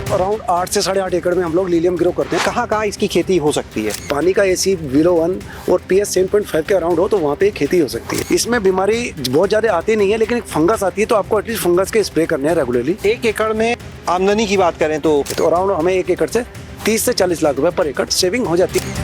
Around 8 से 8.5 एकड़ में हम लोग लीलियम ग्रो करते हैं। कहाँ कहाँ इसकी खेती हो सकती है? पानी का एसी बिलो 1 और पीएच 7.5 के अराउंड हो तो वहाँ पे खेती हो सकती है। इसमें बीमारी बहुत ज्यादा आती नहीं है, लेकिन एक फंगस आती है, तो आपको एटलीस्ट फंगस के स्प्रे करने हैं रेगुलरली। 1 एकड़ में आमदनी की बात करें तो अराउंड हमें 1 एकड़ से 30 से 40 लाख रुपए पर एकड़ सेविंग हो जाती है।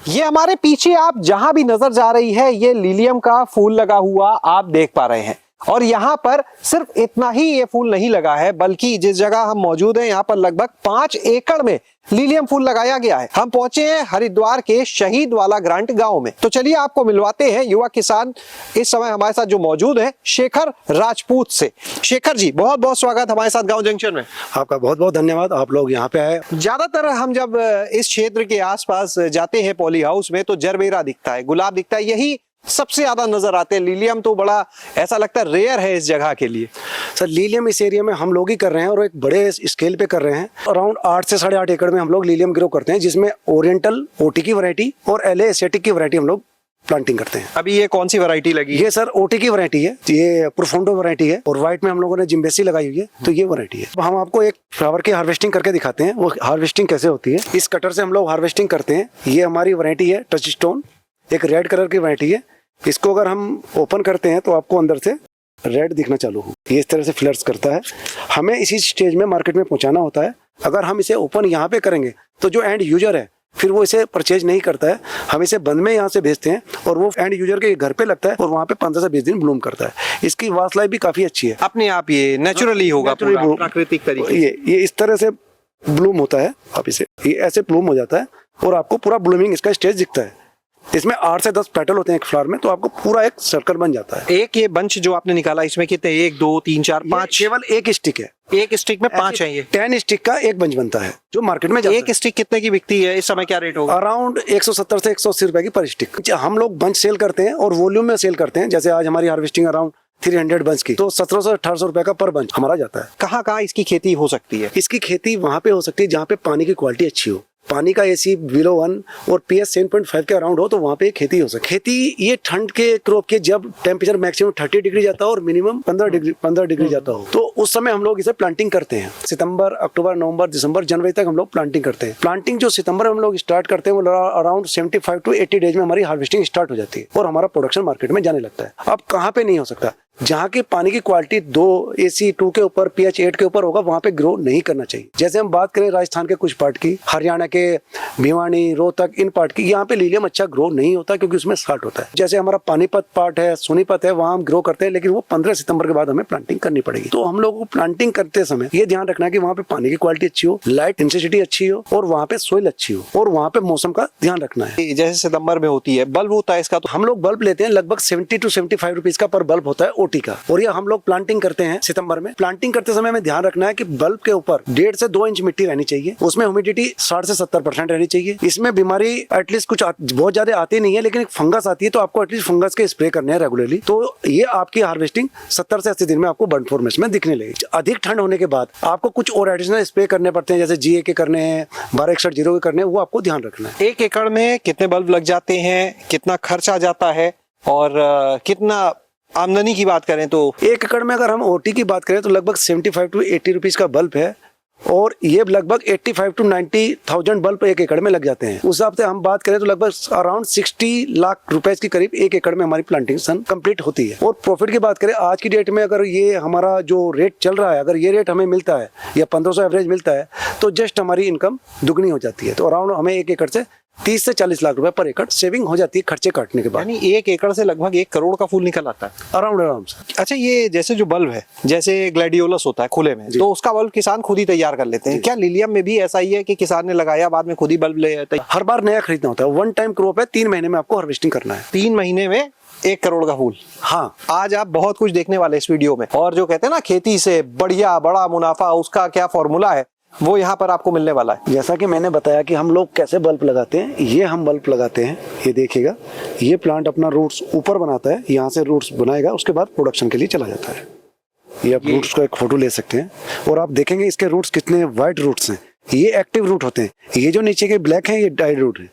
ये हमारे पीछे आप जहां भी नजर जा रही है, ये लीलियम का फूल लगा हुआ आप देख पा रहे हैं। और यहाँ पर सिर्फ इतना ही ये फूल नहीं लगा है, बल्कि जिस जगह हम मौजूद हैं यहाँ पर लगभग 5 एकड़ में लीलियम फूल लगाया गया है। हम पहुंचे हैं हरिद्वार के शहीद वाला ग्रांट गांव में। तो चलिए आपको मिलवाते हैं युवा किसान इस समय हमारे साथ जो मौजूद है, शेखर राजपूत से। शेखर जी, बहुत बहुत स्वागत हमारे साथ गांव जंक्शन में। आपका बहुत बहुत धन्यवाद, आप लोग यहाँ पे आए। ज्यादातर हम जब इस क्षेत्र के आसपास जाते हैं पॉली हाउस में तो जरबेरा दिखता है, गुलाब दिखता है, यही सबसे ज्यादा नजर आते हैं। लीलियम तो बड़ा ऐसा लगता है रेयर है इस जगह के लिए। सर लीलियम इस एरिया में हम लोग ही कर रहे हैं और एक बड़े स्केल पे कर रहे हैं। अराउंड 8 से 8.5 एकड़ में हम लोग लीलियम ग्रो करते हैं, जिसमें ओरिएंटल ओटी की वैरायटी और एलए एशियाटिक की वैरायटी हम लोग प्लांटिंग करते हैं। अभी ये कौन सी वैरायटी लगी है? ये सर ओटी की वैरायटी है, ये प्रोफोंडो वैरायटी है और व्हाइट में हम लोगों ने जिम्बेसी लगाई हुई है, तो ये वैरायटी है। हम आपको एक फ्लावर की हार्वेस्टिंग करके दिखाते हैं, वो हार्वेस्टिंग कैसे होती है। इस कटर से हम लोग हार्वेस्टिंग करते हैं। ये हमारी वैरायटी है टच स्टोन, एक रेड कलर की वैरायटी है। इसको अगर हम ओपन करते हैं तो आपको अंदर से रेड दिखना चालू हो, ये इस तरह से फ्लर्स करता है। हमें इसी स्टेज में मार्केट में पहुंचाना होता है। अगर हम इसे ओपन यहाँ पे करेंगे तो जो एंड यूजर है फिर वो इसे परचेज नहीं करता है। हम इसे बंद में यहाँ से भेजते हैं और वो एंड यूजर के घर पे लगता है और वहाँ पे 15 से 20 दिन ब्लूम करता है। इसकी वास्ट लाइफ भी काफी अच्छी है। अपने आप ये नेचुरली होगा, प्राकृतिक तरीके। ये इस तरह से ब्लूम होता है, आप इसे ये ऐसे ब्लूम हो जाता है और आपको पूरा ब्लूमिंग इसका स्टेज दिखता है। इसमें 8 से 10 पेटल होते हैं एक फ्लावर में, तो आपको पूरा एक सर्कल बन जाता है। एक ये बंच जो आपने निकाला, इसमें कितने? 1 2 3 4 5? केवल एक स्टिक है। एक स्टिक में 5 है। ये 10 स्टिक का एक बंच बनता है जो मार्केट में एक स्टिक कितने की बिकती है? इस समय क्या रेट होगा? अराउंड 170 से 180 रुपए की पर स्टिक। हम लोग बंच सेल करते हैं और वॉल्यूम में सेल करते हैं। जैसे आज हमारी हार्वेस्टिंग अराउंड 300 बंच की, तो 1700 से 1800 रुपए का पर बंच हमारा जाता है। कहाँ कहाँ इसकी खेती हो सकती है? इसकी खेती वहाँ पे हो सकती है जहाँ पे पानी की क्वालिटी अच्छी हो, पानी का एसी बिलो 1 और पीएच 7.5 के अराउंड हो, तो वहाँ पे खेती हो सकती है। खेती ये ठंड के क्रॉप के जब टेम्परेचर मैक्सिमम 30 डिग्री जाता हो और मिनिमम 15 डिग्री जाता हो, तो उस समय हम लोग इसे प्लांटिंग करते हैं। सितंबर, अक्टूबर, नवंबर, दिसंबर, जनवरी तक हम लोग प्लांटिंग करते हैं। प्लांटिंग जो सितंबर में हम लोग स्टार्ट करते हैं वो अराउंड 75 to 80 डेज में हमारी हार्वेस्टिंग स्टार्ट हो जाती है और हमारा प्रोडक्शन मार्केट में जाने लगता है। अब कहाँ पे नहीं हो सकता? जहाँ की पानी की क्वालिटी 2 AC 2 के ऊपर, pH 8 के ऊपर होगा, वहाँ पे ग्रो नहीं करना चाहिए। जैसे हम बात करें राजस्थान के कुछ पार्ट की, हरियाणा के भिवानी, रोहतक, इन पार्ट की, यहाँ पे लीलियम अच्छा ग्रो नहीं होता क्योंकि उसमें साल्ट होता है। जैसे हमारा पानीपत पार्ट है, सोनीपत है, वहाँ हम ग्रो करते हैं, लेकिन वो 15 सितंबर के बाद हमें प्लांटिंग करनी पड़ेगी। तो हम लोगों को प्लांटिंग करते समय ये ध्यान रखना है कि वहाँ पे पानी की क्वालिटी अच्छी हो, लाइट इंटेंसिटी अच्छी हो और वहाँ पे सोइल अच्छी हो और वहाँ पे मौसम का ध्यान रखना है। जैसे सितंबर में होती है, बल्ब होता है इसका, तो हम लोग बल्ब लेते हैं लगभग 70 to 75 रुपीज का पर बल्ब होता है ओटी का, और ये हम लोग प्लांटिंग करते हैं सितंबर में। प्लांटिंग करते समय हमें ध्यान रखना है कि बल्ब के ऊपर 1.5 से 2 इंच मिट्टी रहनी चाहिए, उसमें ह्यूमिडिटी 60 से 70% रहनी चाहिए। इसमें बीमारी एटलीस्ट कुछ बहुत ज्यादा आती नहीं है, लेकिन एक फंगस आती है, तो आपको एटलीस्ट फंगस के स्प्रे करने हैं रेगुलरली। तो ये आपकी हार्वेस्टिंग 70 से 80 दिन में आपको बर्ड फॉर्मेशन में दिखने लगेगी। अधिक ठंड होने के बाद आपको कुछ और एडिशनल स्प्रे करने पड़ते हैं, जैसे GA के करने हैं, 1261 के करने हैं, वो आपको ध्यान रखना है। 1 एकड़ में कितने बल्ब लग जाते हैं, कितना खर्चा जाता है और कितना आमदनी की बात करें तो? 1 एकड़ में अगर हम ओटी की बात करें तो लगभग 75 to 80 रुपीज का बल्ब है और ये लगभग 85 to 90,000 बल्ब 1 एकड़ में लग जाते हैं। उस हिसाब से हम बात करें तो लगभग अराउंड 60 लाख रुपए के करीब 1 एकड़ में हमारी प्लांटेशन कंप्लीट होती है। और प्रॉफिट की बात करें आज की डेट में, अगर ये हमारा जो रेट चल रहा है, अगर ये रेट हमें मिलता है या 1500 एवरेज मिलता है, तो जस्ट हमारी इनकम दुगनी हो जाती है। तो अराउंड हमें 1 एकड़ से 30 से 40 लाख रुपए पर एकड़ सेविंग हो जाती है खर्चे काटने के बाद। यानी 1 एकड़ से लगभग 1 करोड़ का फूल निकल आता है अराउंड से। अच्छा, ये जैसे जो बल्ब है, जैसे ग्लैडियोलस होता है खुले में, तो उसका बल्ब किसान खुद ही तैयार कर लेते हैं। क्या लीलियम में भी ऐसा ही है कि किसान ने लगाया बाद में खुद ही बल्ब ले जाता है? हर बार नया खरीदना होता है। 1 टाइम क्रॉप है, 3 महीने में आपको हार्वेस्टिंग करना है। 3 महीने में 1 करोड़ का फूल। हाँ, आज आप बहुत कुछ देखने वाले इस वीडियो में, और जो कहते हैं ना खेती से बढ़िया बड़ा मुनाफा, उसका क्या फॉर्मूला है वो यहाँ पर आपको मिलने वाला है। जैसा कि मैंने बताया कि हम लोग कैसे बल्ब लगाते हैं, ये हम बल्ब लगाते हैं, ये देखिएगा, ये प्लांट अपना रूट्स ऊपर बनाता है, यहाँ से रूट्स बनाएगा, उसके बाद प्रोडक्शन के लिए चला जाता है। ये आप रूट्स का एक फोटो ले सकते हैं और आप देखेंगे इसके रूट्स कितने वाइड रूट्स हैं। ये एक्टिव रूट होते हैं। ये जो नीचे के ब्लैक हैं, ये डाइड रूट है।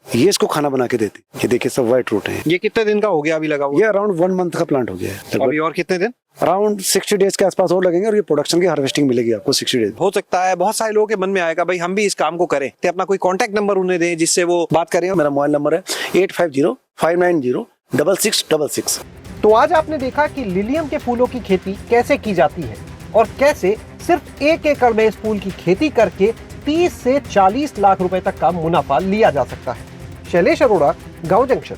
ये इसको खाना बना के देती। ये देखिए सब व्हाइट रूट है। ये कितने दिन का हो गया अभी लगा हुआ? ये अराउंड 1 मंथ का प्लांट हो गया है। अभी और कितने दिन? अराउंड 60 डेज के आसपास और लगेंगे और ये प्रोडक्शन की हार्वेस्टिंग मिलेगी आपको 60 डेज। हो सकता है बहुत सारे लोगों के मन में आएगा भाई हम भी इस काम को करें, तो अपना कोई कांटेक्ट नंबर उन्हें दें जिससे वो बात करें। मेरा मोबाइल नंबर है 8505906666। तो आज आपने देखा कि लिलियम के फूलों की खेती कैसे की जाती है और कैसे सिर्फ 1 एकड़ में इस फूल की खेती करके 30 से 40 लाख रुपए तक का मुनाफा लिया जा सकता है। शैलेश अरोड़ा, गांव जंक्शन।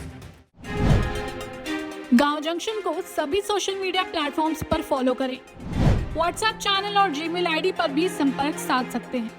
गांव जंक्शन को सभी सोशल मीडिया प्लेटफॉर्म्स पर फॉलो करें। व्हाट्सएप चैनल और जीमेल आईडी पर भी संपर्क साध सकते हैं।